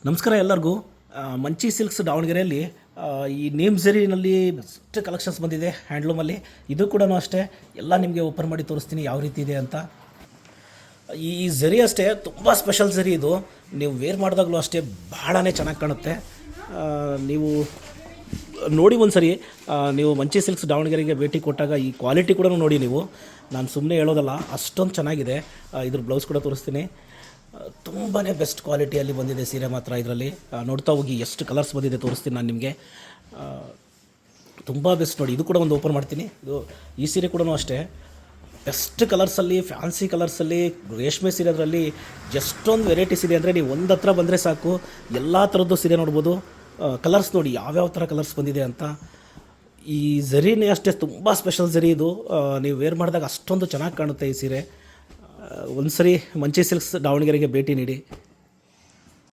ನಮಸ್ಕಾರ ಎಲ್ಲರಿಗೂ. ಮಂಚಿ ಸಿಲ್ಕ್ಸ್ ದಾವಣಗೆರೆಯಲ್ಲಿ ಈ ನೇಮ್ ಝರಿನಲ್ಲಿ ಬೆಸ್ಟ್ ಕಲೆಕ್ಷನ್ಸ್ ಬಂದಿದೆ ಹ್ಯಾಂಡ್ಲೂಮಲ್ಲಿ. ಇದು ಕೂಡ ಅಷ್ಟೇ ಎಲ್ಲ ನಿಮಗೆ ಓಪನ್ ಮಾಡಿ ತೋರಿಸ್ತೀನಿ ಯಾವ ರೀತಿ ಇದೆ ಅಂತ. ಈ ಝರಿ ಅಷ್ಟೇ ತುಂಬ ಸ್ಪೆಷಲ್ ಝರಿ ಇದು. ನೀವು ವೇರ್ ಮಾಡಿದಾಗಲೂ ಅಷ್ಟೇ ಬಹಳನೇ ಚೆನ್ನಾಗಿ ಕಾಣುತ್ತೆ. ನೀವು ನೋಡಿ ಒಂದು ಸರಿ ನೀವು ಮಂಚಿ ಸಿಲ್ಕ್ಸ್ ದಾವಣಗೆರೆಗೆ ಭೇಟಿ ಕೊಟ್ಟಾಗ ಈ ಕ್ವಾಲಿಟಿ ಕೂಡ ನೋಡಿ. ನೀವು ನಾನು ಸುಮ್ಮನೆ ಹೇಳೋದಲ್ಲ, ಅಷ್ಟೊಂದು ಚೆನ್ನಾಗಿದೆ. ಇದ್ರ ಬ್ಲೌಸ್ ಕೂಡ ತೋರಿಸ್ತೀನಿ. ತುಂಬಾ ಬೆಸ್ಟ್ ಕ್ವಾಲಿಟಿಯಲ್ಲಿ ಬಂದಿದೆ ಸೀರೆ ಮಾತ್ರ. ಇದರಲ್ಲಿ ನೋಡ್ತಾ ಹೋಗಿ ಎಷ್ಟು ಕಲರ್ಸ್ ಬಂದಿದೆ ತೋರಿಸ್ತೀನಿ ನಾನು ನಿಮಗೆ. ತುಂಬ ಬೆಸ್ಟ್ ನೋಡಿ. ಇದು ಕೂಡ ಒಂದು ಓಪನ್ ಮಾಡ್ತೀನಿ. ಈ ಸೀರೆ ಕೂಡ ಅಷ್ಟೇ ಬೆಸ್ಟ್ ಕಲರ್ಸಲ್ಲಿ, ಫ್ಯಾನ್ಸಿ ಕಲರ್ಸಲ್ಲಿ, ರೇಷ್ಮೆ ಸೀರೆ. ಅದರಲ್ಲಿ ಎಷ್ಟೊಂದು ವೆರೈಟೀಸ್ ಇದೆ ಅಂದರೆ ನೀವು ಒಂದು ಹತ್ರ ಬಂದರೆ ಸಾಕು ಎಲ್ಲ ಥರದ್ದು ಸೀರೆ ನೋಡ್ಬೋದು. ಕಲರ್ಸ್ ನೋಡಿ ಯಾವ್ಯಾವ ಥರ ಕಲರ್ಸ್ ಬಂದಿದೆ ಅಂತ. ಈ ಝರಿನೇ ಅಷ್ಟೇ ತುಂಬ ಸ್ಪೆಷಲ್ ಝರಿ ಇದು. ನೀವು ವೇರ್ ಮಾಡಿದಾಗ ಅಷ್ಟೊಂದು ಚೆನ್ನಾಗಿ ಕಾಣುತ್ತೆ ಈ ಸೀರೆ. ಒಂದು ಸರಿ ಮಂಚಿ ಸಿಲ್ಕ್ಸ್ ದಾವಣಗೆರೆಗೆ ಭೇಟಿ ನೀಡಿ.